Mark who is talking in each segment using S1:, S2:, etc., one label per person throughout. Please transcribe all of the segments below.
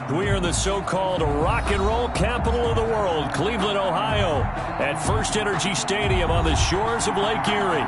S1: We are in the so-called rock and roll capital of the world, Cleveland, Ohio, at First Energy Stadium on the shores of Lake Erie.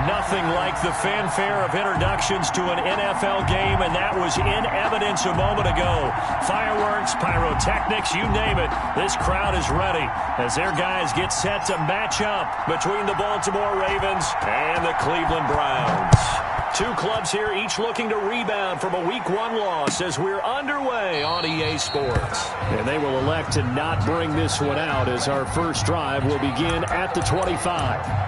S1: Nothing like the fanfare of introductions to an NFL game, and that was in evidence a moment ago. Fireworks, pyrotechnics, you name it. This crowd is ready as their guys get set to match up between the Baltimore Ravens and the Cleveland Browns. Two clubs here, each looking to rebound from a Week 1 loss as we're underway on EA Sports. And they will elect to not bring this one out as our first drive will begin at the 25.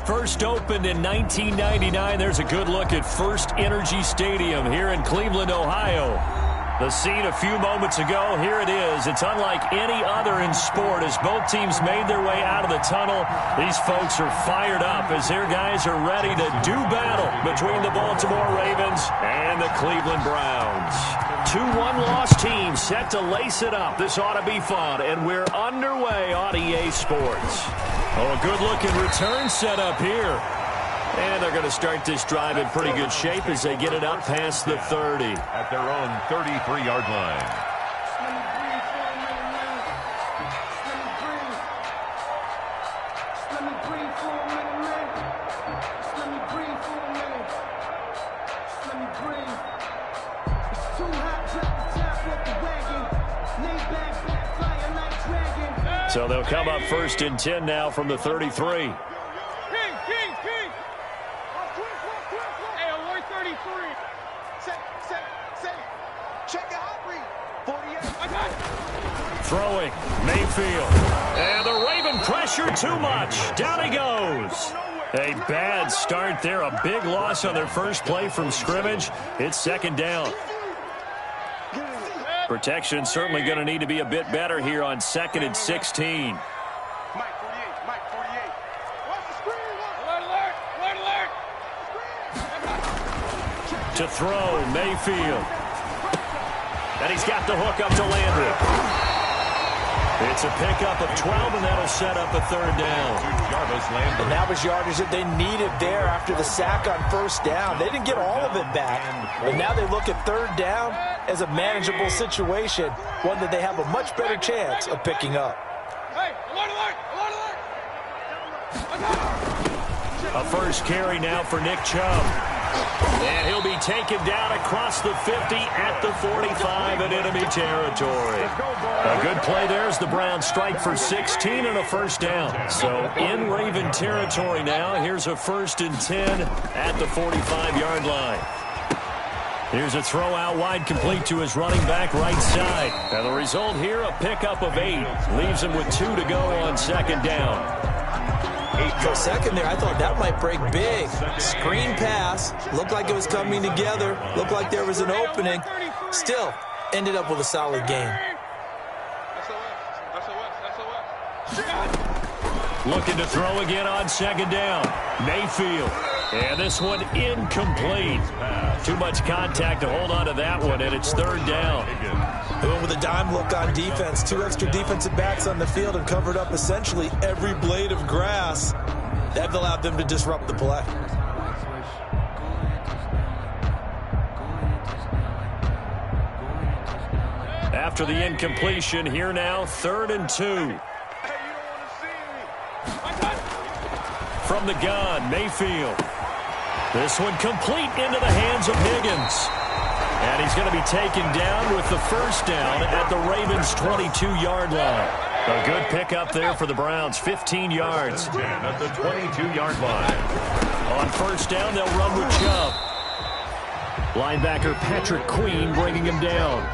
S1: first opened in 1999. There's a good look at First Energy Stadium here in Cleveland, Ohio. The scene a few moments ago, here it is. It's unlike any other in sport as both teams made their way out of the tunnel. These folks are fired up as their guys are ready to do battle between the Baltimore Ravens and the Cleveland Browns. Two one-loss teams set to lace it up. This ought to be fun, and we're underway on EA Sports. Oh, a good-looking return set up here. And they're going to start this drive in pretty good shape as they get it up past the 30.
S2: At their own 33-yard line.
S1: So they'll come up first and 10 now from the 33. Throwing, Mayfield. And the Raven pressure too much. Down he goes. A bad start there. A big loss on their first play from scrimmage. It's second down. Protection certainly going to need to be a bit better here on 2nd and 16. To throw, Mayfield. And he's got the hook up to Landry. It's a pickup of 12, and that'll set up a third down.
S3: And that was yardage that they needed there after the sack on first down. They didn't get all of it back, but now they look at third down as a manageable situation, one that they have a much better chance of picking up.
S1: A first carry now for Nick Chubb. And he'll be taken down across the 50 at the 45 in enemy territory. A good play there as the Browns strike for 16 and a first down. So in Raven territory now, here's a 1st and 10 at the 45-yard line. Here's a throw out wide complete to his running back right side. And the result here, a pickup of 8. Leaves him with 2 to go on second down.
S3: For a second there, I thought that might break big. Screen pass. Looked like it was coming together. Looked like there was an opening. Still, ended up with a solid game.
S1: Looking to throw again on second down. Mayfield. And this one incomplete. Too much contact to hold on to that one, and it's third down.
S3: They went with a dime look on defense. 2 extra defensive backs on the field and covered up essentially every blade of grass. That allowed them to disrupt the play.
S1: After the incompletion, here now, 3rd and 2. From the gun, Mayfield. This one complete into the hands of Higgins. And he's going to be taken down with the first down at the Ravens' 22-yard line. A good pickup there for the Browns, 15 yards.
S2: At the 22-yard line.
S1: On first down, they'll run with Chubb. Linebacker Patrick Queen bringing him down.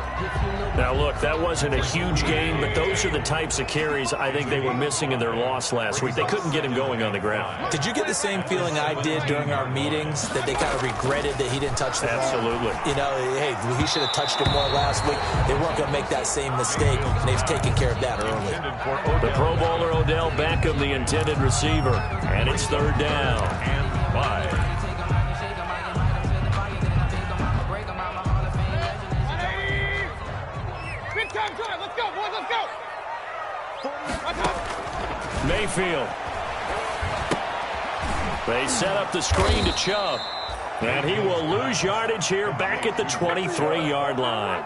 S1: Now, look, that wasn't a huge game, but those are the types of carries I think they were missing in their loss last week. They couldn't get him going on the ground.
S3: Did you get the same feeling I did during our meetings, that they kind of regretted that he didn't touch the ball?
S1: Absolutely.
S3: You know, hey, he should have touched it more last week. They weren't going to make that same mistake, and they've taken care of that early.
S1: The Pro Bowler Odell Beckham, the intended receiver, and it's third down.
S2: And 5.
S1: Mayfield. They set up the screen to Chubb. And he will lose yardage here back at the 23-yard line.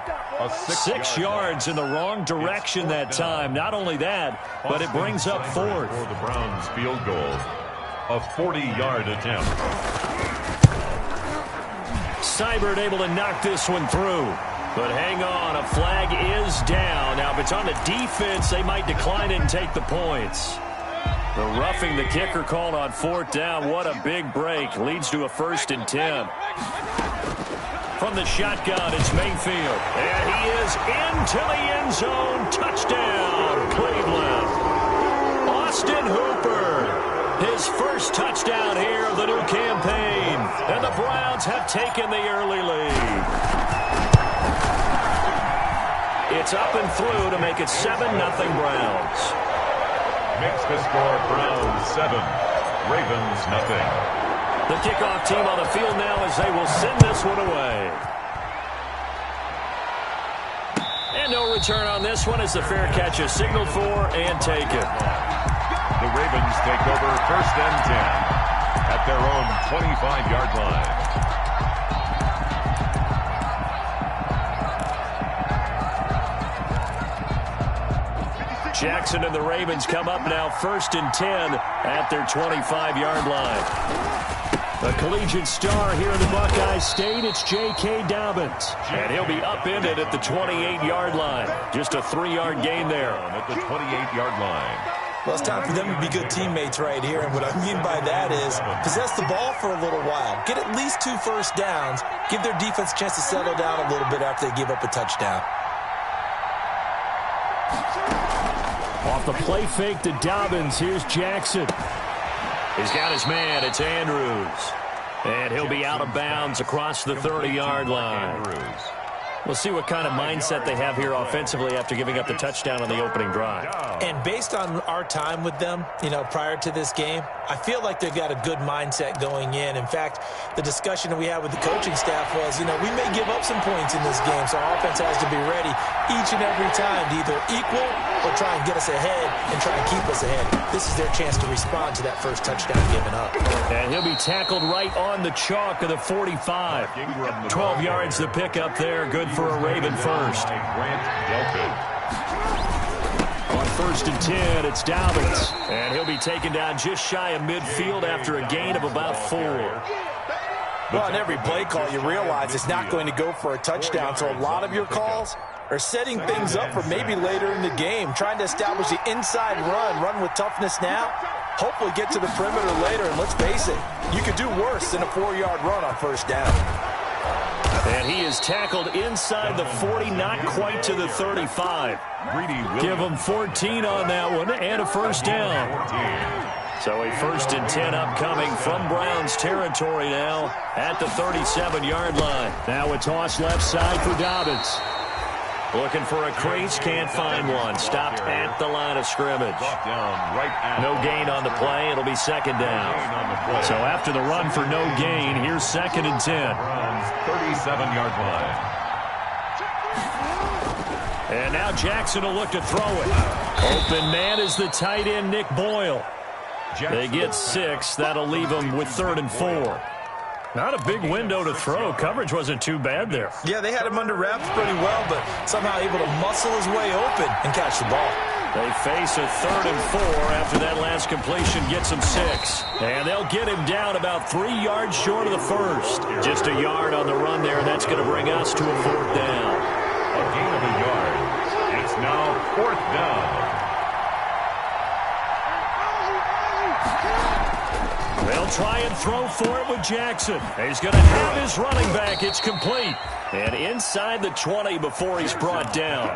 S1: 6 yards in the wrong direction that time. Not only that, but it brings up 4th.
S2: For the Browns field goal. A 40-yard attempt.
S1: Seibert able to knock this one through. But hang on, a flag is down. Now, if it's on the defense, they might decline it and take the points. The roughing the kicker called on 4th down. What a big break. Leads to a 1st and 10. From the shotgun, it's Mayfield. And he is into the end zone. Touchdown, Cleveland. Austin Hooper. His first touchdown here of the new campaign. And the Browns have taken the early lead. It's up and through to make it 7-0 Browns.
S2: Makes the score Browns 7, Ravens nothing.
S1: The kickoff team on the field now as they will send this one away. And no return on this one as the fair catch is signaled for and taken.
S2: The Ravens take over 1st and 10 at their own 25-yard line.
S1: Jackson and the Ravens come up now 1st and 10 at their 25-yard line. A collegiate star here in the Buckeye State, it's J.K. Dobbins. And he'll be upended at the 28-yard line. Just a 3-yard gain there.
S2: At the 28-yard line.
S3: Well, it's time for them to be good teammates right here. And what I mean by that is possess the ball for a little while. Get at least 2 first downs. Give their defense a chance to settle down a little bit after they give up a touchdown.
S1: Off the play fake to Dobbins, here's Jackson. He's got his man, it's Andrews. And he'll be out of bounds across the 30-yard line. We'll see what kind of mindset they have here offensively after giving up the touchdown on the opening drive.
S3: And based on our time with them, prior to this game, I feel like they've got a good mindset going in. In fact, the discussion that we had with the coaching staff was, we may give up some points in this game, so our offense has to be ready each and every time to either equal or try and get us ahead and try and keep us ahead. This is their chance to respond to that first touchdown given up.
S1: And he'll be tackled right on the chalk of the 45. 12 yards the pickup there. Good for a Raven first. On 1st and 10, it's Dobbins. And he'll be taken down just shy of midfield after a gain of about 4.
S3: Well, on every play call, you realize it's not going to go for a touchdown, so a lot of your calls are setting things up for maybe later in the game, trying to establish the inside run with toughness now, hopefully get to the perimeter later, and let's face it, you could do worse than a 4-yard run on 1st down.
S1: And he is tackled inside the 40, not quite to the 35. Give him 14 on that one and a 1st down. So a 1st and 10 upcoming from Browns territory now at the 37-yard line. Now a toss left side for Dobbins. Looking for a crease, can't find one. Stopped at the line of scrimmage. No gain on the play. It'll be 2nd down. So after the run for no gain, here's 2nd and 10.
S2: 37-yard line.
S1: And now Jackson will look to throw it. Open man is the tight end, Nick Boyle. They get 6. That'll leave them with 3rd and 4. Not a big window to throw. Coverage wasn't too bad there.
S3: Yeah, they had him under wraps pretty well, but somehow able to muscle his way open and catch the ball.
S1: They face a 3rd and 4 after that last completion gets them 6. And they'll get him down about 3 yards short of the 1st. Just a yard on the run there, and that's going to bring us to a 4th down.
S2: A gain of a yard. It's now 4th down.
S1: They'll try and throw for it with Jackson. He's going to have his running back. It's complete. And inside the 20 before he's brought down.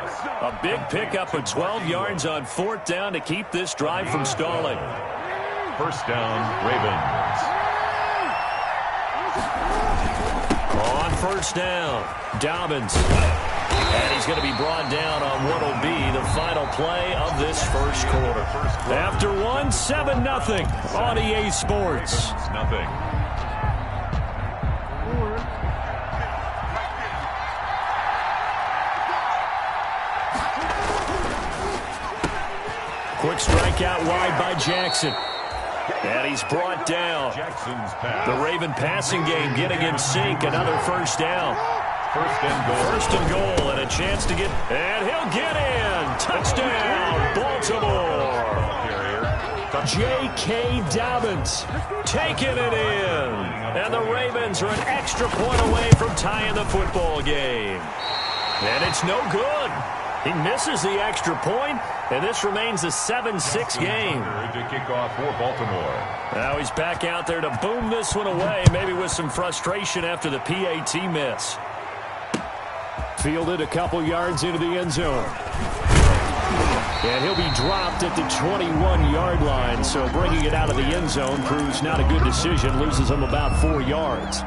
S1: A big pickup of 12 yards on 4th down to keep this drive from stalling.
S2: 1st down, Ravens.
S1: On 1st down, Dobbins. And he's going to be brought down on what will be the final play of this 1st quarter. After one, 7-0 on EA Sports.
S2: Nothing.
S1: Quick strike out wide by Jackson. And he's brought down.
S2: Jackson's pass.
S1: The Raven passing game getting in sync. Another 1st down.
S2: 1st and goal.
S1: 1st and goal and a chance to get. And he'll get in. Touchdown, Baltimore. J.K. Dobbins taking it in. And the Ravens are an extra point away from tying the football game. And it's no good. He misses the extra point, and this remains a 7-6 game.
S2: To kick off for Baltimore.
S1: Now he's back out there to boom this one away, maybe with some frustration after the PAT miss. Fielded a couple yards into the end zone. And he'll be dropped at the 21-yard line. So bringing it out of the end zone proves not a good decision. Loses him about 4 yards.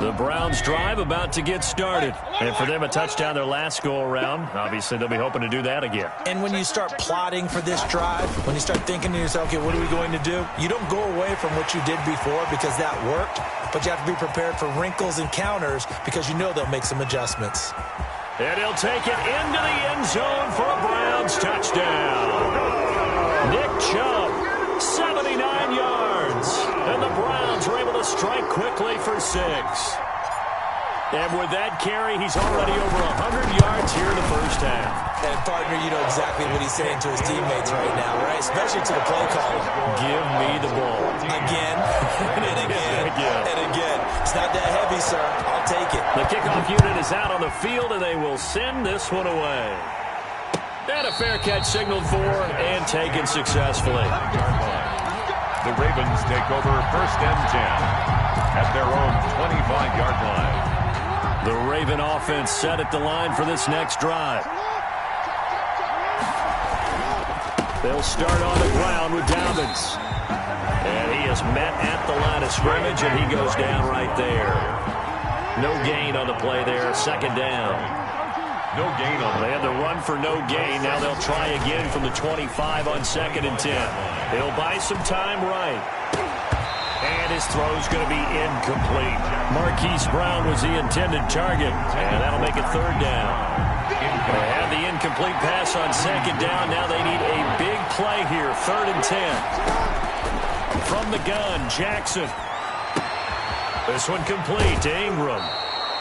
S1: The Browns drive about to get started. And for them, a touchdown their last go-around. Obviously, they'll be hoping to do that again.
S3: And when you start plotting for this drive, when you start thinking to yourself, okay, what are we going to do? You don't go away from what you did before because that worked, but you have to be prepared for wrinkles and counters because you know they'll make some adjustments.
S1: And he'll take it into the end zone for a Browns touchdown. Nick Chubb, 79 yards. And the Browns are able to strike quickly for 6. And with that carry, he's already over 100 yards here in the first half.
S3: And, partner, you know exactly what he's saying to his teammates right now, right? Especially to the play caller.
S1: Give me the ball.
S3: Again, and again, and again. It's not that heavy, sir. I'll take it.
S1: The kickoff unit is out on the field, and they will send this one away. And a fair catch signaled for and taken successfully.
S2: The Ravens take over first and 10 at their own 25-yard line.
S1: The Raven offense set at the line for this next drive. They'll start on the ground with Dobbins. And he is met at the line of scrimmage, and he goes down right there. No gain on the play there, second down.
S2: No gain on.
S1: They had the run for no gain. Now they'll try again from the 25 on second and 10. He'll buy some time right. And his throw's going to be incomplete. Marquise Brown was the intended target. And that'll make it third down. They have the incomplete pass on second down. Now they need a big play here. Third and 10. From the gun, Jackson. This one complete to Ingram.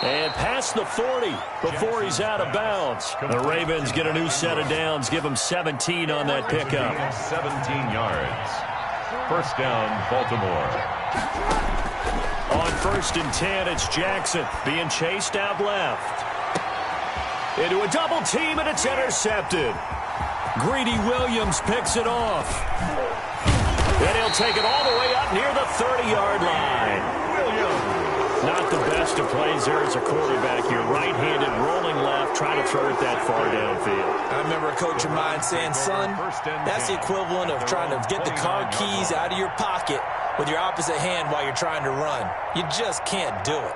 S1: And past the 40 before he's out of bounds. The Ravens get a new set of downs. Give him 17 on that pickup.
S2: 17 yards. First down, Baltimore.
S1: On first and 10, it's Jackson being chased out left. Into a double team, and it's intercepted. Greedy Williams picks it off. And he'll take it all the way up near the 30-yard line. Not the best of plays there as a quarterback. You're right-handed, rolling left, trying to throw it that far downfield.
S3: I remember a coach of mine saying, son, that's the equivalent of trying to get the car keys out of your pocket with your opposite hand while you're trying to run. You just can't do it.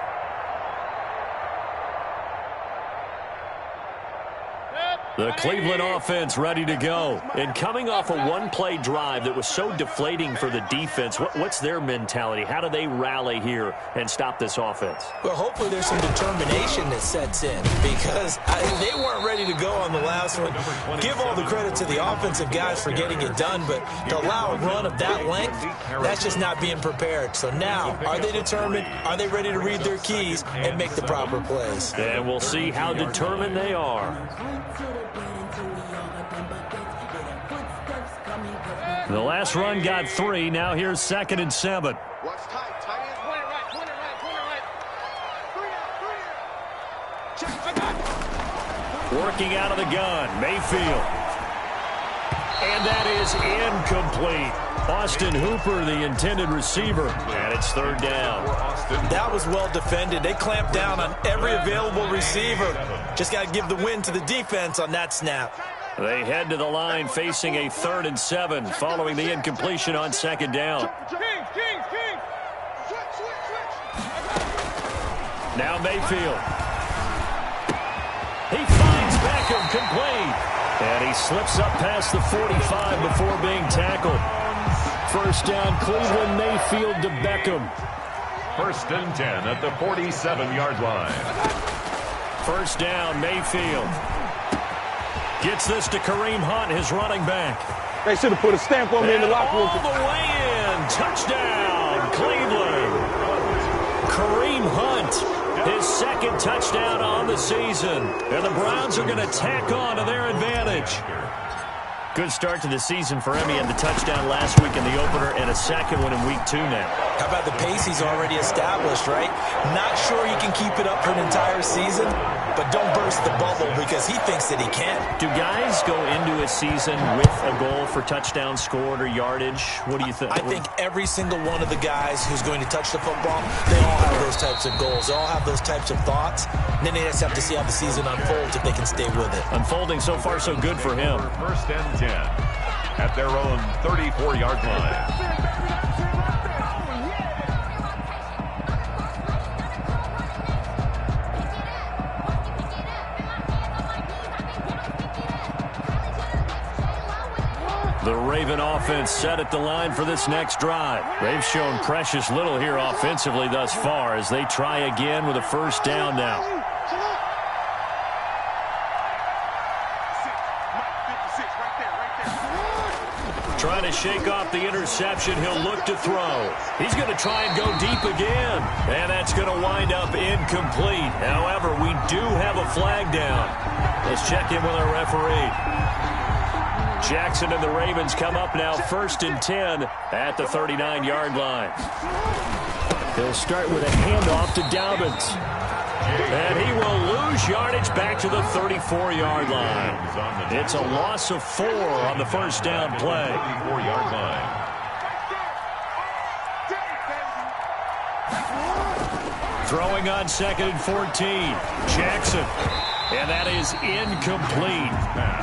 S1: The Cleveland offense ready to go. And coming off a one-play drive that was so deflating for the defense, what's their mentality? How do they rally here and stop this offense?
S3: Well, hopefully there's some determination that sets in because they weren't ready to go on the last one. Give all the credit to the offensive guys for getting it done, but to allow a run of that length, that's just not being prepared. So now, are they determined? Are they ready to read their keys and make the proper plays?
S1: And we'll see how determined they are. The last run got 3. Now here's second and 7. Working out of the gun, Mayfield. And that is incomplete. Austin Hooper, the intended receiver, and it's third down.
S3: That was well defended. They clamped down on every available receiver. Just got to give the win to the defense on that snap.
S1: They head to the line facing a 3rd and 7 following the incompletion on second down. Now Mayfield. He finds Beckham complete. And he slips up past the 45 before being tackled. First down, Cleveland, Mayfield to Beckham.
S2: First and 10 at the 47-yard line.
S1: First down, Mayfield. Gets this to Kareem Hunt, his running back.
S4: They should have put a stamp on me in the locker room.
S1: All the way in. Touchdown, Cleveland. Kareem Hunt, his second touchdown on the season. And the Browns are going to tack on to their advantage. Good start to the season for him. He had the touchdown last week in the opener and a second one in week 2 now.
S3: How about the pace he's already established, right? Not sure he can keep it up for an entire season, but don't burst the bubble because he thinks that he can.
S1: Do guys go into a season with a goal for touchdowns scored or yardage? What do you think?
S3: I think every single one of the guys who's going to touch the football, they all have those types of goals. They all have those types of thoughts. And then they just have to see how the season unfolds if they can stay with it.
S1: Unfolding so far so good for him.
S2: First and 10 at their own 34-yard line.
S1: The Raven offense set at the line for this next drive. They've shown precious little here offensively thus far as they try again with a first down now. Trying to shake off the interception. He'll look to throw. He's going to try and go deep again. And that's going to wind up incomplete. However, we do have a flag down. Let's check in with our referee. Jackson and the Ravens come up now first and 10 at the 39-yard line. He'll start with a handoff to Dobbins. And he will lose yardage back to the 34-yard line. It's a loss of 4 on the first down play.
S2: 34-yard line.
S1: Throwing on 2nd and 14. Jackson. And that is incomplete.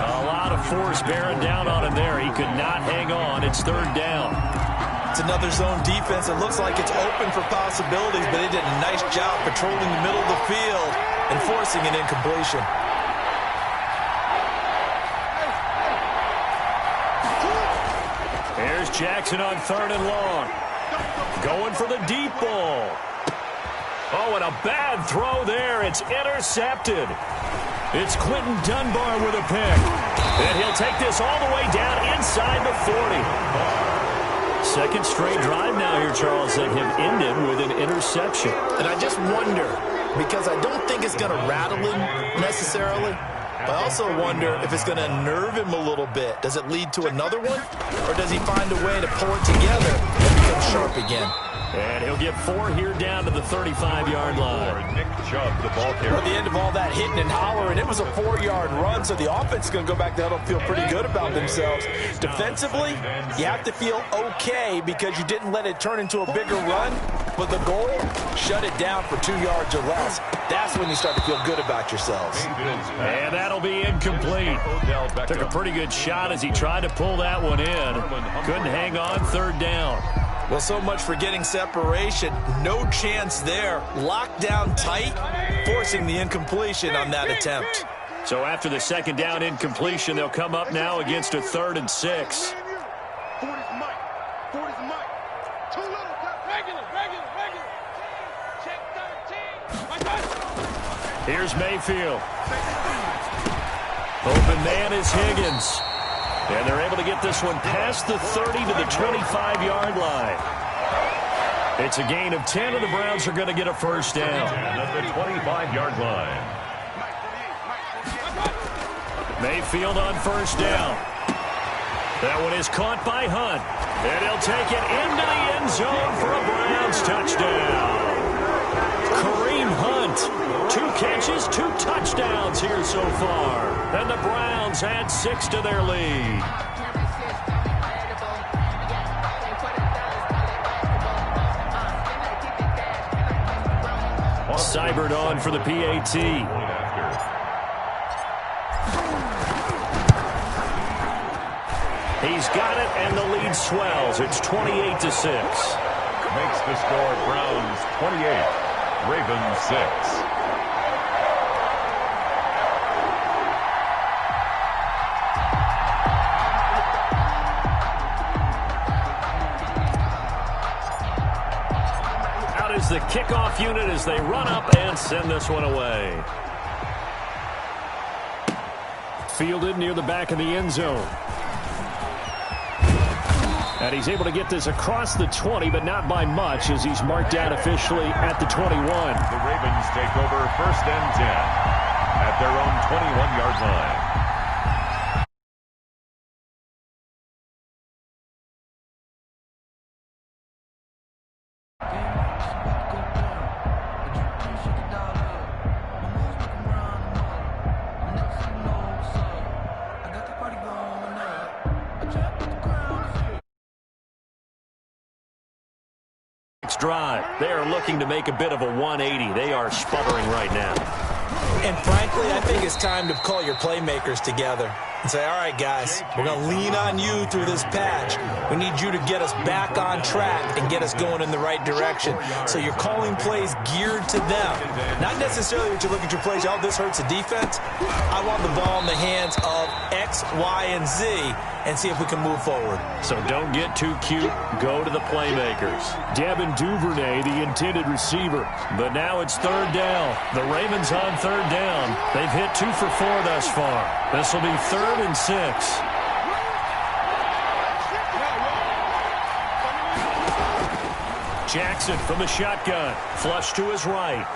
S1: A lot of force bearing down on him there. He could not hang on. It's 3rd down.
S3: It's another zone defense. It looks like it's open for possibilities, but they did a nice job patrolling the middle of the field and forcing an incompletion.
S1: Here's Jackson on 3rd and long. Going for the deep ball. Oh, and a bad throw there. It's intercepted. It's Quentin Dunbar with a pick. And he'll take this all the way down inside the 40. Second straight drive now here, Charles, that have ended with an interception.
S3: And I just wonder, because I don't think it's going to rattle him necessarily, but I also wonder if it's going to unnerve him a little bit. Does it lead to another one? Or does he find a way to pull it together and become sharp again?
S1: And he'll get 4 here down to the 35-yard line.
S2: Nick Chubb, the ball carrier.
S3: At the end of all that hitting and hollering, it was a 4-yard run, so the offense is going to go back there and feel pretty good about themselves. Defensively, you have to feel okay because you didn't let it turn into a bigger run, but the goal, shut it down for 2 yards or less. That's when you start to feel good about yourselves.
S1: And that'll be incomplete. Took a pretty good shot as he tried to pull that one in. Couldn't hang on 3rd down.
S3: Well, so much for getting separation. No chance there. Locked down tight, forcing the incompletion on that attempt.
S1: So after the 2nd down incompletion, they'll come up now against a 3rd and 6. Here's Mayfield. Open man is Higgins. And they're able to get this one past the 30 to the 25-yard line. It's a gain of 10, and the Browns are going to get a first down.
S2: At the 25-yard line.
S1: Mayfield on first down. That one is caught by Hunt. And he'll take it into the end zone for a Browns touchdown. Kareem Hunt, 2 catches, 2 touchdowns here so far. And the Browns add 6 to their lead. Seibert on for the PAT. He's got it, and the lead swells. It's 28-6.
S2: Makes the score Browns 28, Ravens 6.
S1: The kickoff unit as they run up and send this one away. Fielded near the back of the end zone. And he's able to get this across the 20, but not by much as he's marked out officially at the 21.
S2: The Ravens take over first and 10 at their own 21-yard line.
S1: drive. They are looking to make a bit of a 180. They are sputtering right now.
S3: And frankly, I think it's time to call your playmakers together and say, all right, guys, we're going to lean on you through this patch. We need you to get us back on track and get us going in the right direction. So you're calling plays geared to them. Not necessarily that you look at your plays, oh, this hurts the defense. I want the ball in the hands of X, Y, and Z and see if we can move forward.
S1: So don't get too cute. Go to the playmakers. Devin Duvernay, the intended receiver. But now it's third down. The Ravens on third down. They've hit 2 for 4 thus far. This will be 3rd and 6. Jackson from the shotgun. Flush to his right.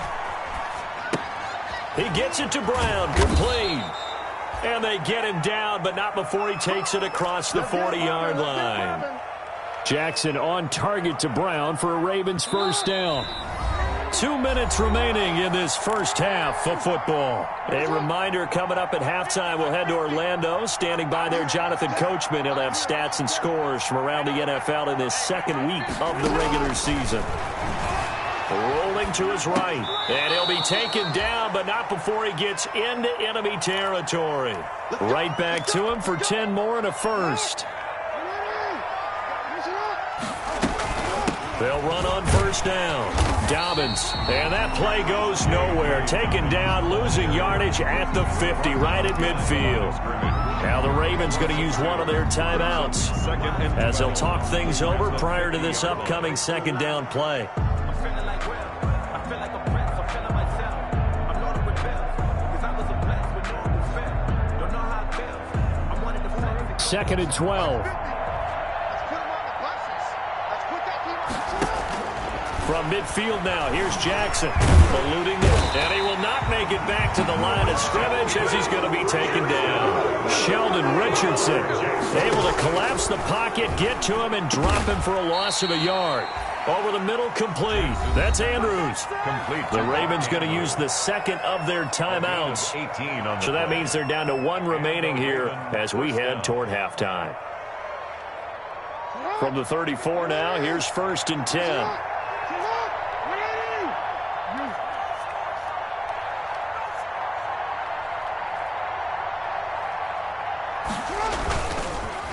S1: He gets it to Brown. Complete. And they get him down, but not before he takes it across the 40-yard line. Jackson on target to Brown for a Ravens first down. 2 minutes remaining in this first half of football. A reminder, coming up at halftime, we'll head to Orlando. Standing by there, Jonathan Coachman. He'll have stats and scores from around the NFL in this second week of the regular season. Rolling to his right, and he'll be taken down, but not before he gets into enemy territory. Right back to him for 10 more and a first. They'll run on first down. Dobbins, and that play goes nowhere. Taken down, losing yardage at the 50, right at midfield. Now the Ravens going to use one of their timeouts as they'll talk things over prior to this upcoming second down play. 2nd and 12. From midfield now, here's Jackson. Eluding it, and he will not make it back to the line of scrimmage as he's going to be taken down. Sheldon Richardson able to collapse the pocket, get to him, and drop him for a loss of a yard. Over the middle, complete. That's Andrews. Complete. The Ravens going to use the second of their timeouts. So that means they're down to 1 remaining here as we head toward halftime. From the 34 now, here's 1st and 10.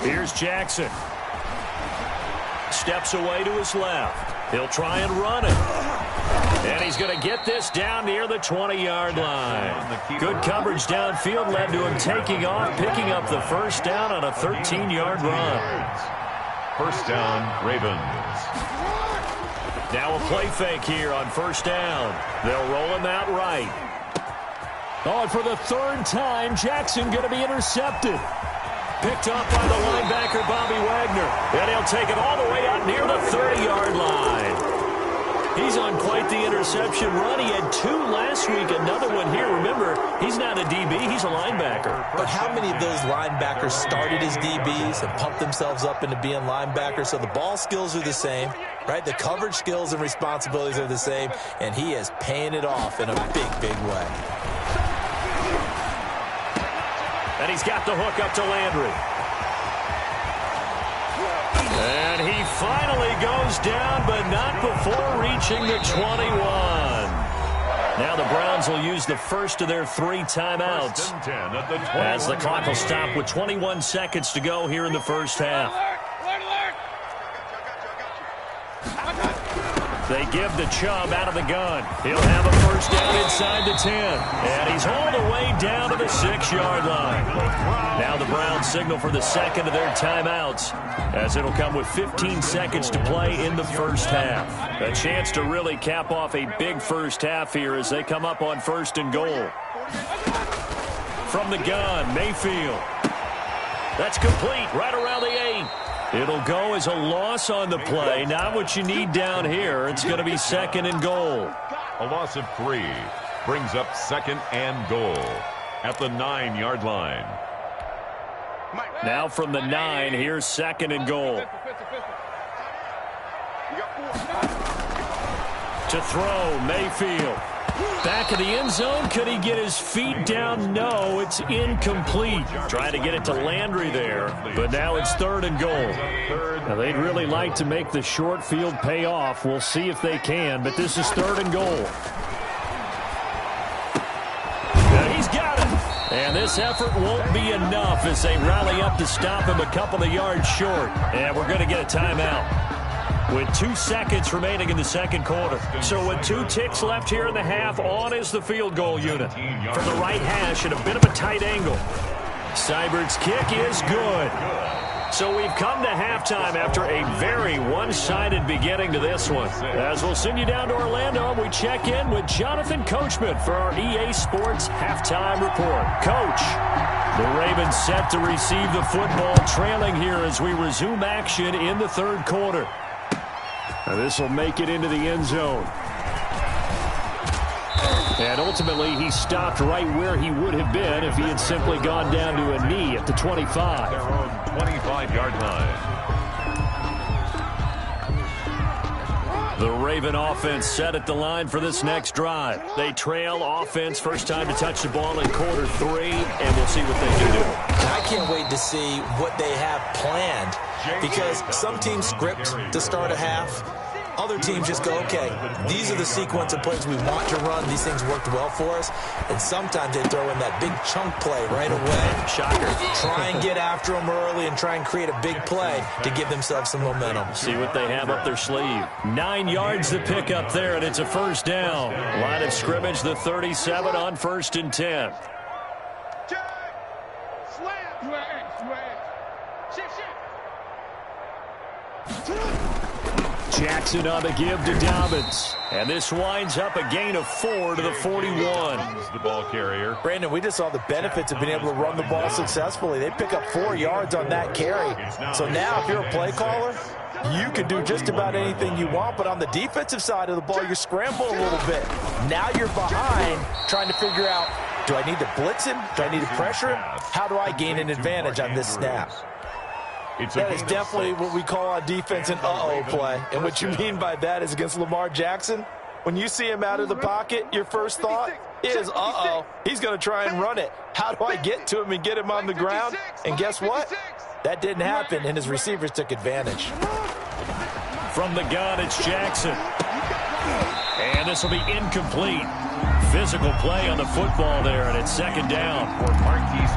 S1: Here's Jackson. Steps away to his left. He'll try and run it. And he's going to get this down near the 20-yard line. Good coverage downfield led to him taking off, picking up the first down on a 13-yard run.
S2: First down, Ravens.
S1: Now a play fake here on first down. They'll roll him out right. Oh, and for the 3rd time, Jackson going to be intercepted. Picked up by the linebacker, Bobby Wagner. And he'll take it all the way out near the 30-yard line. He's on quite the interception run. He had 2 last week, another one here. Remember, he's not a DB, he's a linebacker.
S3: But how many of those linebackers started as DBs and pumped themselves up into being linebackers? So the ball skills are the same, right? The coverage skills and responsibilities are the same, and he is paying it off in a big, big way.
S1: And he's got the hook up to Landry. And he finally goes down, but not before reaching the 21. Now the Browns will use the first of their 3 timeouts as the clock will stop with 21 seconds to go here in the first half. They give the Chubb out of the gun. He'll have a first down inside the 10. And he's all the way down to the 6-yard line. Now the Browns signal for the second of their timeouts as it'll come with 15 seconds to play in the first half. A chance to really cap off a big first half here as they come up on 1st and goal. From the gun, Mayfield. That's complete right around the 8. It'll go as a loss on the play. Not what you need down here. It's going to be 2nd and goal.
S2: A loss of 3 brings up 2nd and goal at the 9-yard line.
S1: Now from the 9, here's 2nd and goal. To throw, Mayfield. Back in the end zone, could he get his feet down? No, it's incomplete. Trying to get it to Landry there, but now it's 3rd and goal. Now, they'd really like to make the short field pay off. We'll see if they can, but this is 3rd and goal. And he's got it. And this effort won't be enough as they rally up to stop him a couple of yards short. And we're going to get a timeout with 2 seconds remaining in the second quarter. So with 2 ticks left here in the half, on is the field goal unit. From the right hash at a bit of a tight angle. Seibert's kick is good. So we've come to halftime after a very one-sided beginning to this one. As we'll send you down to Orlando, we check in with Jonathan Coachman for our EA Sports Halftime Report. Coach, the Ravens set to receive the football, trailing here as we resume action in the 3rd quarter. Now this will make it into the end zone. And ultimately, he stopped right where he would have been if he had simply gone down to a knee at the 25.
S2: Their own 25-yard line.
S1: The Raven offense set at the line for this next drive. They trail offense, first time to touch the ball in quarter 3, and we'll see what they can do.
S3: I can't wait to see what they have planned, because some teams script to start a half. Other teams just go, okay, these are the sequence of plays we want to run. These things worked well for us. And sometimes they throw in that big chunk play right away. Shocker. Try and get after them early and try and create a big play to give themselves some momentum.
S1: See what they have up their sleeve. 9 yards to pick up there, and it's a first down. Line of scrimmage, the 37 on 1st and 10. Jackson on the give to Dobbins. And this winds up a gain of 4 to the 41.
S2: The ball carrier.
S3: Brandon, we just saw the benefits of being able to run the ball successfully. They pick up 4 yards on that carry. So now if you're a play caller, you can do just about anything you want. But on the defensive side of the ball, you scramble a little bit. Now you're behind trying to figure out, do I need to blitz him? Do I need to pressure him? How do I gain an advantage on this snap? That is definitely what we call on defense an uh-oh play. And what you mean by that is against Lamar Jackson, when you see him out of the pocket, your first thought is, uh-oh, he's going to try and run it. How do I get to him and get him on the ground? And guess what? That didn't happen, and his receivers took advantage.
S1: From the gun, it's Jackson. And this will be incomplete. Physical play on the football there, and it's 2nd down.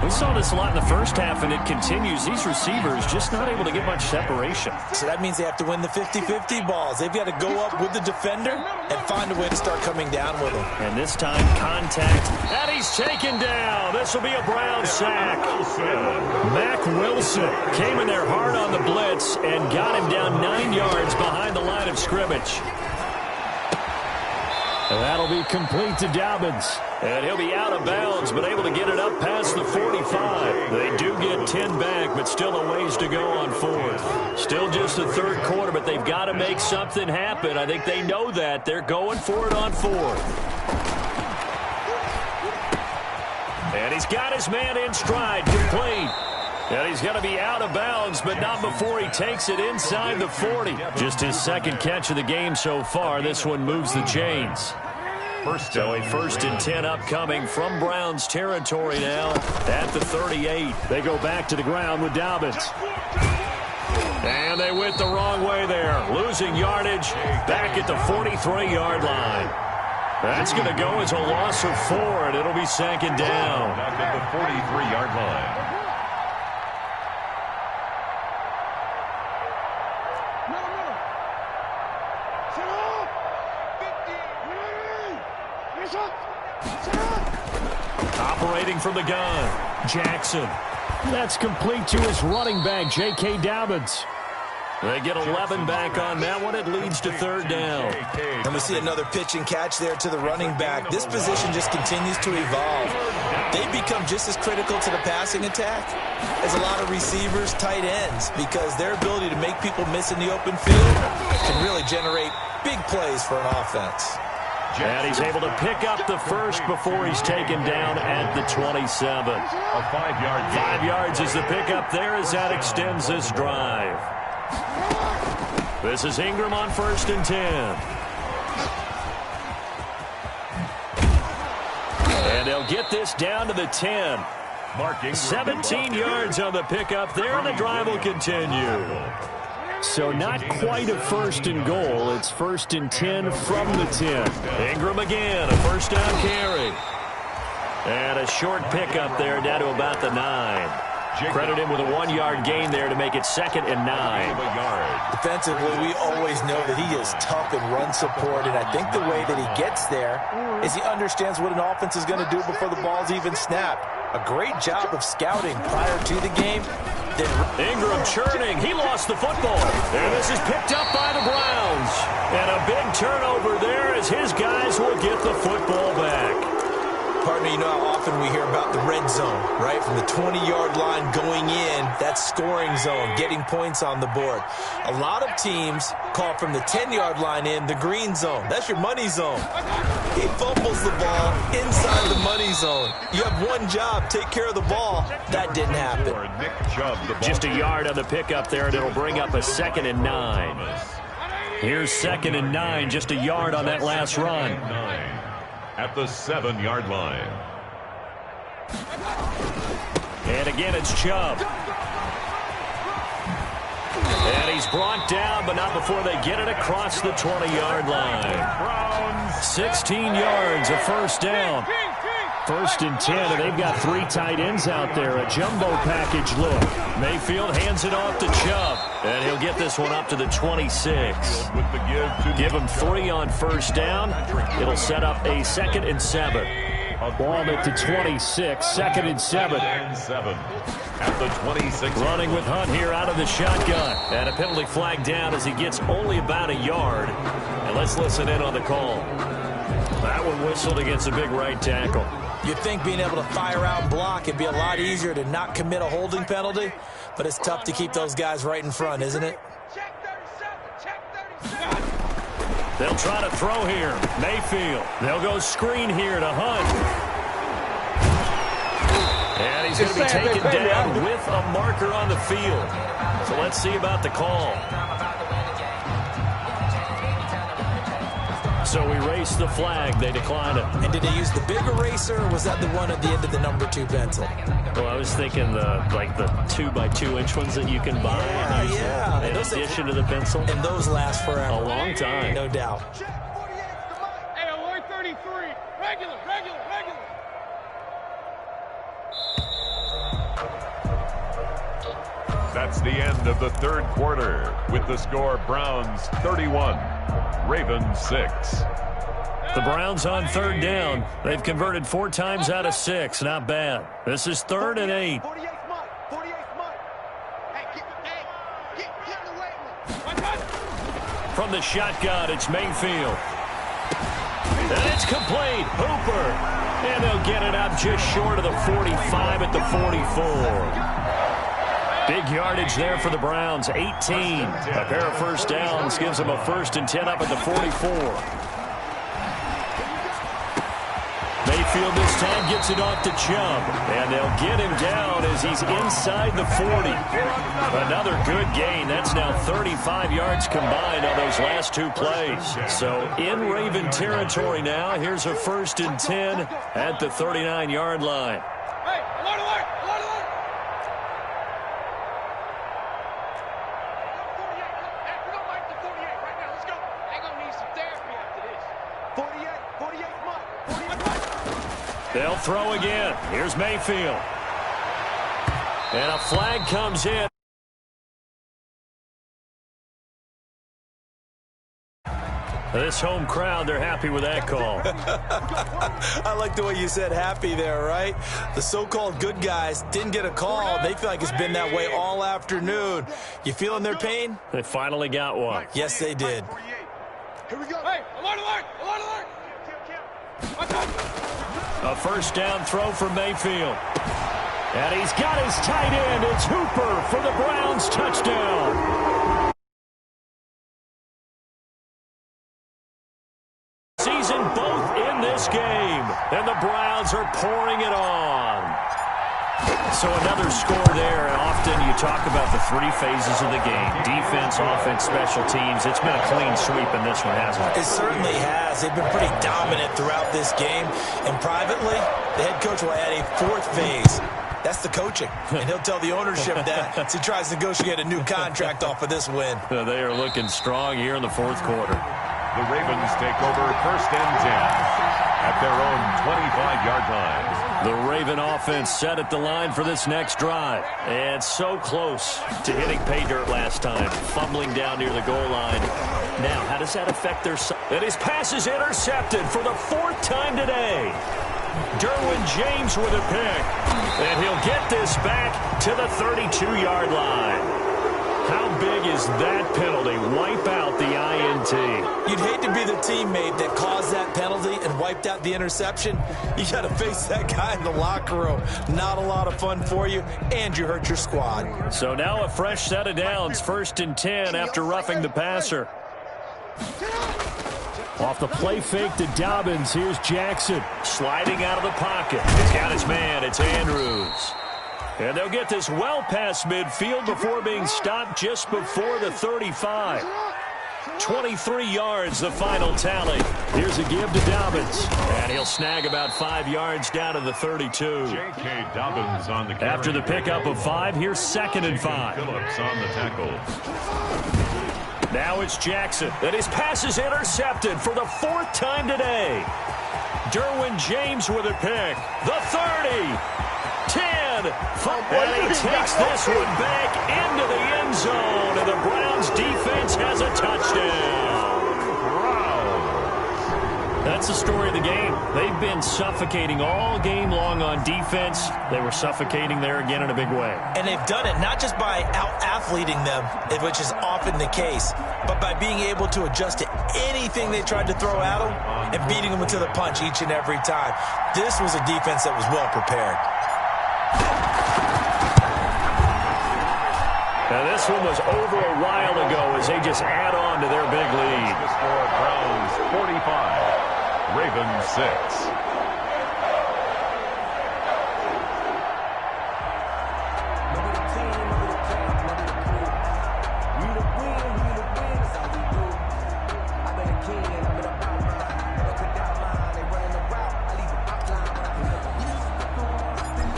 S1: We saw this a lot in the first half, and it continues. These receivers just not able to get much separation.
S3: So that means they have to win the 50-50 balls. They've got to go up with the defender and find a way to start coming down with him.
S1: And this time, contact, and he's taken down. This will be a Brown sack. Mack Wilson came in there hard on the blitz and got him down 9 yards behind the line of scrimmage. And that'll be complete to Dobbins. And he'll be out of bounds, but able to get it up past the 45. They do get 10 back, but still a ways to go on 4th. Still just the 3rd quarter, but they've got to make something happen. I think they know that. They're going for it on 4th. And he's got his man in stride, complete. And he's going to be out of bounds, but not before he takes it inside the 40. Just his 2nd catch of the game so far. This one moves the chains. So a 1st and 10 upcoming from Browns territory now at the 38. They go back to the ground with Dobbins. And they went the wrong way there. Losing yardage back at the 43-yard line. That's going to go as a loss of 4, and it'll be 2nd down.
S2: Back at the 43-yard line.
S1: Operating from the gun, Jackson. That's complete to his running back, J.K. Dobbins. They get 11 back on that one. It leads to 3rd down.
S3: And we see another pitch and catch there to the running back. This position just continues to evolve. They become just as critical to the passing attack as a lot of receivers, tight ends, because their ability to make people miss in the open field can really generate big plays for an offense.
S1: And he's able to pick up the 1st before he's taken down at the 27.
S2: A 5-yard gain.
S1: 5 yards is the pickup there as that extends this drive. This is Ingram on 1st and 10. And they'll get this down to the 10. 17 yards on the pickup there, and the drive will continue. So not quite a first and goal. It's first and 10 from the 10. Ingram again, a first down carry. And a short pickup there down to about the 9. Credit him with a 1-yard gain there to make it 2nd and 9.
S3: Defensively, we always know that he is tough in run support, and I think the way that he gets there is he understands what an offense is going to do before the ball's even snapped. A great job of scouting prior to the game.
S1: Ingram churning. He lost the football. And this is picked up by the Browns. And a big turnover there as his guys will get the football back.
S3: Pardon me, you know how often we hear about the red zone, right? From the 20-yard line going in, that scoring zone, getting points on the board. A lot of teams call from the 10-yard line in the green zone. That's your money zone. He fumbles the ball inside the money zone. You have one job, take care of the ball. That didn't happen.
S1: Just a yard on the pickup there, and it'll bring up a 2nd and 9. Here's 2nd and 9, just a yard on that last run.
S2: At the 7-yard line.
S1: And again, it's Chubb. And he's brought down, but not before they get it across the 20-yard line. 16 yards, a first down. First and 10, and they've got 3 tight ends out there. A jumbo package look. Mayfield hands it off to Chubb, and he'll get this one up to the 26. Give him 3 on first down. It'll set up a 2nd and 7. Ball at the 26, 2nd and 7.
S2: At the 26.
S1: Running with Hunt here out of the shotgun. And a penalty flag down as he gets only about a yard. And let's listen in on the call. That one whistled against a big right tackle.
S3: You'd think being able to fire out and block it'd be a lot easier to not commit a holding penalty, but it's tough to keep those guys right in front, isn't it?
S1: They'll try to throw here. Mayfield. They'll go screen here to Hunt. And he's going to be taken down with a marker on the field. So let's see about the call. So we race the flag. They decline it.
S3: And did they use the big eraser, or was that the one at the end of the number 2 pencil?
S1: Well, I was thinking the 2x2-inch ones that you can buy.
S3: Yeah.
S1: In addition to the pencil.
S3: And those last forever.
S1: A long time.
S3: No doubt.
S5: Hey, alert 33. Regular.
S2: That's the end of the 3rd quarter with the score Browns 31, Ravens 6.
S1: The Browns on 3rd down. They've converted 4 times out of 6. Not bad. This is 3rd and 8. From the shotgun, it's Mayfield. And it's complete. Hooper. And they'll get it up just short of the 45 at the 44. Big yardage there for the Browns, 18. A pair of first downs gives them a 1st and 10 up at the 44. Mayfield this time gets it off to Chubb, and they'll get him down as he's inside the 40. Another good gain. That's now 35 yards combined on those last 2 plays. So in Raven territory now, here's a 1st and 10 at the 39-yard line.
S5: Hey, alert, alert.
S1: They'll throw again. Here's Mayfield. And a flag comes in. This home crowd, they're happy with that call.
S3: I like the way you said happy there, right? The so-called good guys didn't get a call. They feel like it's been that way all afternoon. You feeling their pain?
S1: They finally got one.
S3: Yes, they did.
S5: Here we go. Hey, alert, alert, alert, alert.
S1: A first down throw for Mayfield. And he's got his tight end. It's Hooper for the Browns touchdown. Season both in this game. And the Browns are pouring it on. So another score there, and often you talk about the 3 phases of the game. Defense, offense, special teams. It's been a clean sweep in this one, hasn't it?
S3: It certainly has. They've been pretty dominant throughout this game. And privately, the head coach will add a fourth phase. That's the coaching. And he'll tell the ownership that as he tries to negotiate a new contract off of this win.
S1: They are looking strong here in the fourth quarter.
S2: The Ravens take over first and 10 at their own 25-yard line.
S1: The Raven offense set at the line for this next drive. And so close to hitting pay dirt last time, fumbling down near the goal line. Now, how does that affect their... And his pass is intercepted for the fourth time today. Derwin James with a pick. And he'll get this back to the 32-yard line. How big is that penalty? Wipe out the INT.
S3: You'd hate to be the teammate that caused that penalty and wiped out the interception. You got to face that guy in the locker room. Not a lot of fun for you, and you hurt your squad.
S1: So now a fresh set of downs, first and 10 after roughing the passer. Off the play fake to Dobbins, here's Jackson. Sliding out of the pocket. He's got his man, it's Andrews. And they'll get this well past midfield before being stopped just before the 35. 23 yards, the final tally. Here's a give to Dobbins. And he'll snag about 5 yards down to the 32.
S2: J.K. Dobbins on the carry.
S1: After the pickup of 5, here's second and 5.
S2: Phillips on the tackle.
S1: Now it's Jackson. And his pass is intercepted for the fourth time today. Derwin James with a pick. The 30. 10, and he takes this one back into the end zone, and the Browns defense has a touchdown. That's the story of the game. They've been suffocating all game long on defense. They were suffocating there again in a big way.
S3: And they've done it not just by out-athleting them, which is often the case, but by being able to adjust to anything they tried to throw at them and beating them to the punch each and every time. This was a defense that was well prepared.
S1: Now this one was over a while ago as they just add on to their big lead.
S2: The score, Browns 45, Ravens 6.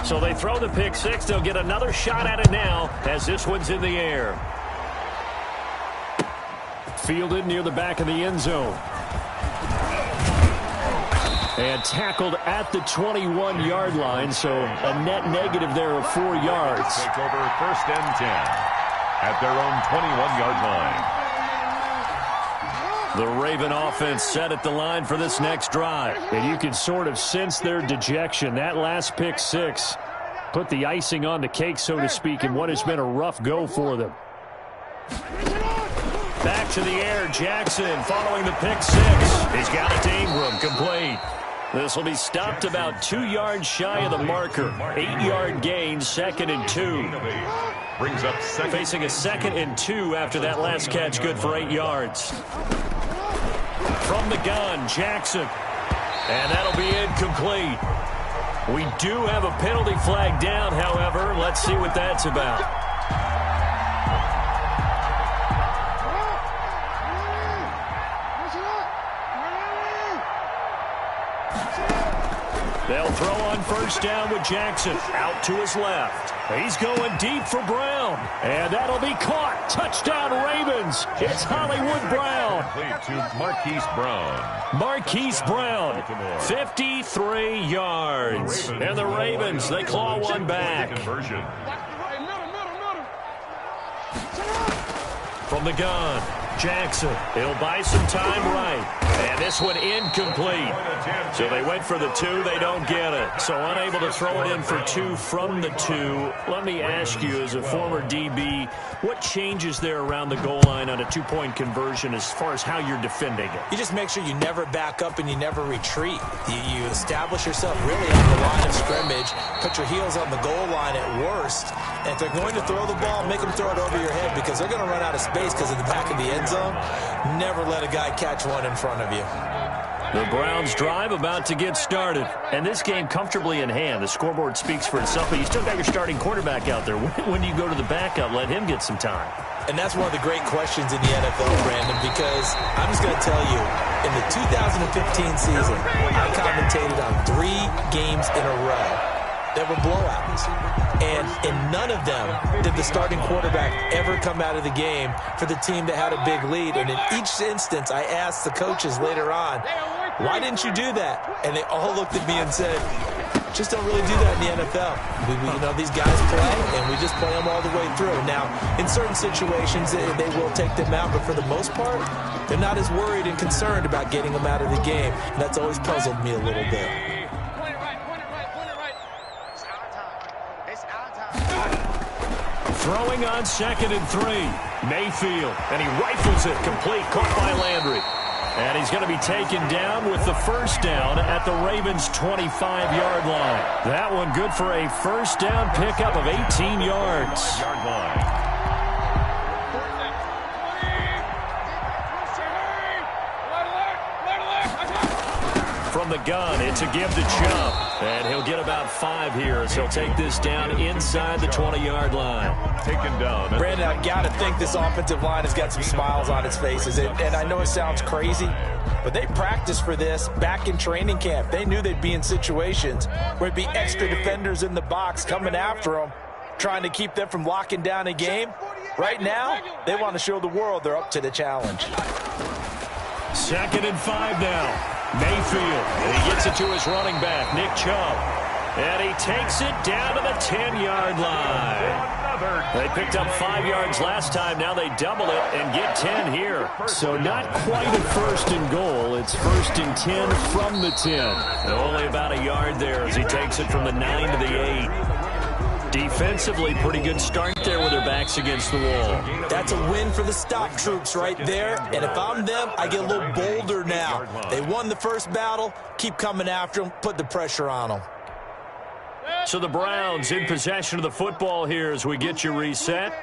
S1: So they throw the pick six. They'll get another shot at it now as this one's in the air. Fielded near the back of the end zone. And tackled at the 21-yard line, so a net negative there of 4 yards.
S2: Take over first and 10 at their own 21-yard line.
S1: The Raven offense set at the line for this next drive. And you can sort of sense their dejection. That last pick six put the icing on the cake, so to speak, in what has been a rough go for them. Back to the air, Jackson following the pick six. He's got it to Ingram, complete. This will be stopped about 2 yards shy of the marker. 8-yard gain, second and 2.
S2: Brings up second.
S1: Facing a second and 2 after that last catch, good for 8 yards. From the gun, Jackson. And that'll be incomplete. We do have a penalty flag down, however. Let's see what that's about. They'll throw on first down with Jackson. Out to his left. He's going deep for Brown. And that'll be caught. Touchdown Ravens. It's Hollywood Brown.
S2: Complete to Marquise Brown.
S1: Marquise Brown, 53 yards. And the Ravens, they claw one back.
S2: Conversion.
S1: From the gun, Jackson. He'll buy some time right. And this one incomplete. So they went for the 2. They don't get it. So unable to throw it in for 2 from the 2. Let me ask you, as a former DB, what changes there around the goal line on a 2-point conversion as far as how you're defending it?
S3: You just make sure you never back up and you never retreat. You establish yourself really on the line of scrimmage, put your heels on the goal line at worst, and if they're going to throw the ball, make them throw it over your head because they're going to run out of space because of the back of the end zone. Never let a guy catch one in front of you.
S1: The Browns drive about to get started. And this game comfortably in hand. The scoreboard speaks for itself, but you still got your starting quarterback out there. When do you go to the backup? Let him get some time.
S3: And that's one of the great questions in the NFL, Brandon, because I'm just going to tell you, in the 2015 season, I caught touchdown 3 games in a row that were blowouts. And in none of them did the starting quarterback ever come out of the game for the team that had a big lead. And in each instance, I asked the coaches later on, why didn't you do that? And they all looked at me and said, just don't really do that in the NFL. You know, these guys play, and we just play them all the way through. Now, in certain situations, they will take them out, but for the most part, they're not as worried and concerned about getting them out of the game. And that's always puzzled me a little bit.
S1: Throwing on 2nd and 3. Mayfield, and he rifles it complete, caught by Landry. And he's going to be taken down with the first down at the Ravens' 25-yard line. That one good for a first down pickup of 18 yards.
S2: Yard line.
S1: From the gun, it's a give to Chubb. And he'll get about 5 here as he'll take this down inside the 20-yard line.
S2: Taken down.
S3: Brandon, I got to think this offensive line has got some smiles on its faces. And I know it sounds crazy, but they practiced for this back in training camp. They knew they'd be in situations where it'd be extra defenders in the box coming after them, trying to keep them from locking down a game. Right now, they want to show the world they're up to the challenge.
S1: 2nd and 5 now. Mayfield, and he gets it to his running back, Nick Chubb. And he takes it down to the 10-yard line. They picked up 5 yards last time. Now they double it and get 10 here. So not quite a 1st and goal. It's 1st and 10 from the 10. And only about a yard there as he takes it from the 9 to the 8. Defensively, pretty good start there with their backs against the wall.
S3: That's a win for the stop troops right there. And if I'm them, I get a little bolder now. They won the first battle. Keep coming after them. Put the pressure on them.
S1: So the Browns in possession of the football here as we get you reset.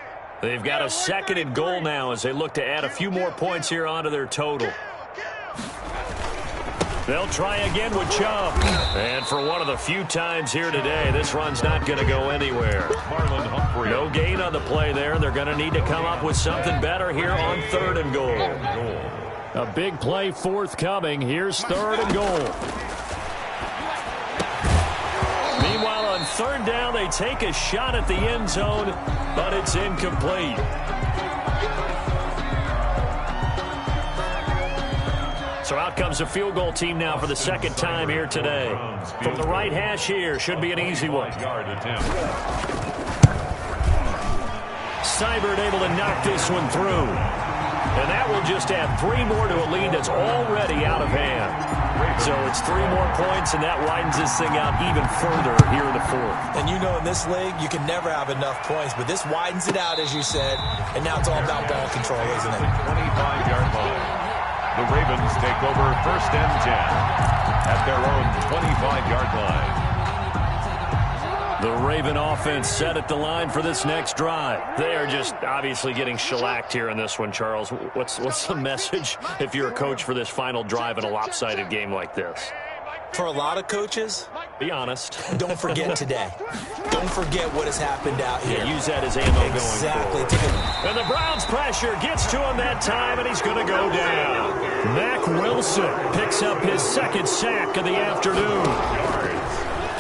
S1: They've got a 2nd and goal now as they look to add a few more points here onto their total. They'll try again with Chubb. And for one of the few times here today, this run's not going to go anywhere. No gain on the play there. They're going to need to come up with something better here on 3rd and goal. A big play forthcoming. Here's 3rd and goal. Meanwhile, on 3rd down, they take a shot at the end zone, but it's incomplete. So out comes the field goal team now for the 2nd time here today. From the right hash here, should be an easy one. Seibert able to knock this one through. And that will just add 3 more to a lead that's already out of hand. So it's 3 more points, and that widens this thing out even further here in the 4th.
S3: And you know in this league, you can never have enough points, but this widens it out, as you said, and now it's all about ball control, isn't it?
S2: 25-yard line. The Ravens take over 1st and 10 at their own 25-yard line.
S1: The Raven offense set at the line for this next drive. They are just obviously getting shellacked here in this one, Charles. What's the message if you're a coach for this final drive in a lopsided game like this?
S3: For a lot of coaches,
S1: be honest.
S3: Don't forget today. Don't forget what has happened out here.
S1: Yeah, use that as ammo
S3: exactly.
S1: going forward. And the Browns pressure gets to him that time, and he's going to go down. Mack Wilson picks up his 2nd sack of the afternoon.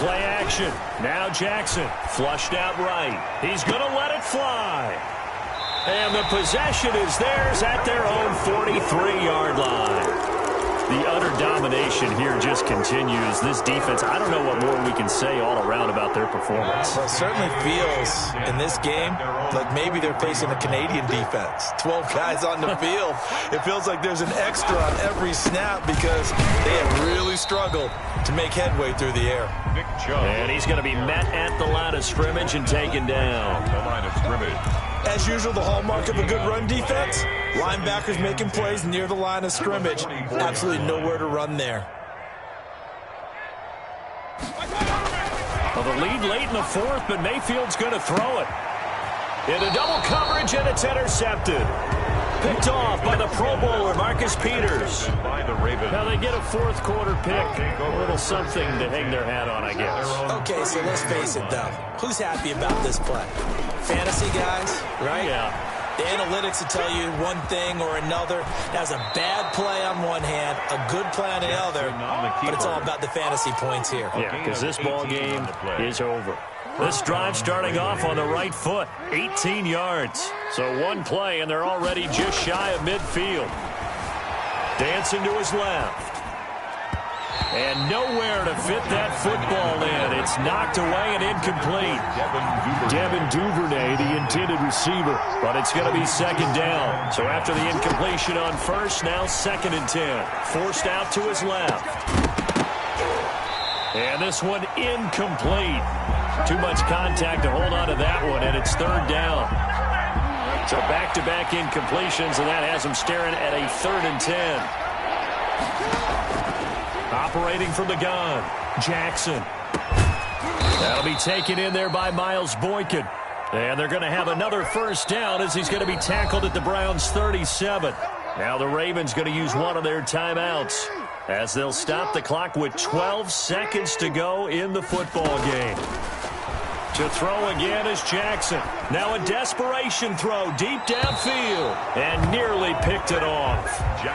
S1: Play action. Now Jackson flushed out right. He's going to let it fly. And the possession is theirs at their own 43-yard line. The utter domination here just continues. This defense, I don't know what more we can say all around about their performance.
S3: Well, it certainly feels in this game like maybe they're facing a Canadian defense. 12 guys on the field. It feels like there's an extra on every snap because they have really struggled to make headway through the air.
S1: And he's going to be met at the line of scrimmage and taken down.
S2: The line of scrimmage.
S3: As usual, the hallmark of a good run defense, linebackers making plays near the line of scrimmage. Absolutely nowhere to run there.
S1: Well, the lead late in the 4th, but Mayfield's going to throw it. Into double coverage, and it's intercepted. Picked off by the Pro Bowler, Marcus Peters. Now they get a 4th quarter pick. A little something to hang their hat on, I guess.
S3: Okay, so let's face it, though. Who's happy about this play? Fantasy guys, right?
S1: Yeah.
S3: The analytics will tell you one thing or another. That's a bad play on one hand, a good play on the other, but it's all about the fantasy points here.
S1: Yeah, because this ball game is over. This drive starting off on the right foot, 18 yards. So one play, and they're already just shy of midfield. Dancing to his left. And nowhere to fit that football in. It's knocked away and incomplete. Devin Duvernay, the intended receiver. But it's going to be second down. So after the incompletion on first, now 2nd and 10. Forced out to his left. And this one incomplete. Too much contact to hold on to that one, and it's 3rd down. So back-to-back incompletions, and that has them staring at a 3rd and 10. Operating from the gun, Jackson. That'll be taken in there by Miles Boykin. And they're going to have another first down as he's going to be tackled at the Browns' 37. Now the Ravens going to use one of their timeouts as they'll stop the clock with 12 seconds to go in the football game. To throw again is Jackson. Now a desperation throw deep downfield and nearly picked it off.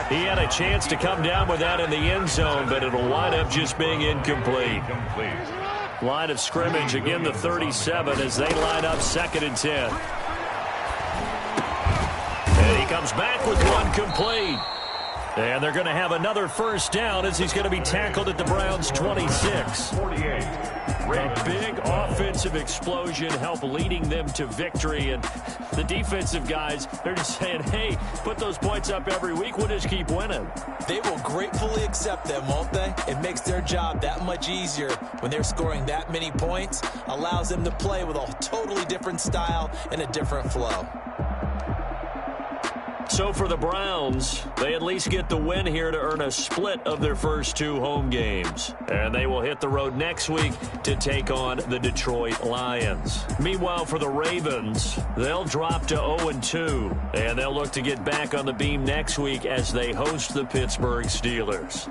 S1: He had a chance to come down with that in the end zone, but it'll wind up just being incomplete. Line of scrimmage, again the 37 as they line up 2nd and 10. And he comes back with one complete. And they're going to have another first down as he's going to be tackled at the Browns' 26. A big offensive explosion helped leading them to victory. And the defensive guys, they're just saying, hey, put those points up every week. We'll just keep winning.
S3: They will gratefully accept them, won't they? It makes their job that much easier when they're scoring that many points. Allows them to play with a totally different style and a different flow.
S1: So for the Browns, they at least get the win here to earn a split of their first 2 home games. And they will hit the road next week to take on the Detroit Lions. Meanwhile, for the Ravens, they'll drop to 0-2. And they'll look to get back on the beam next week as they host the Pittsburgh Steelers.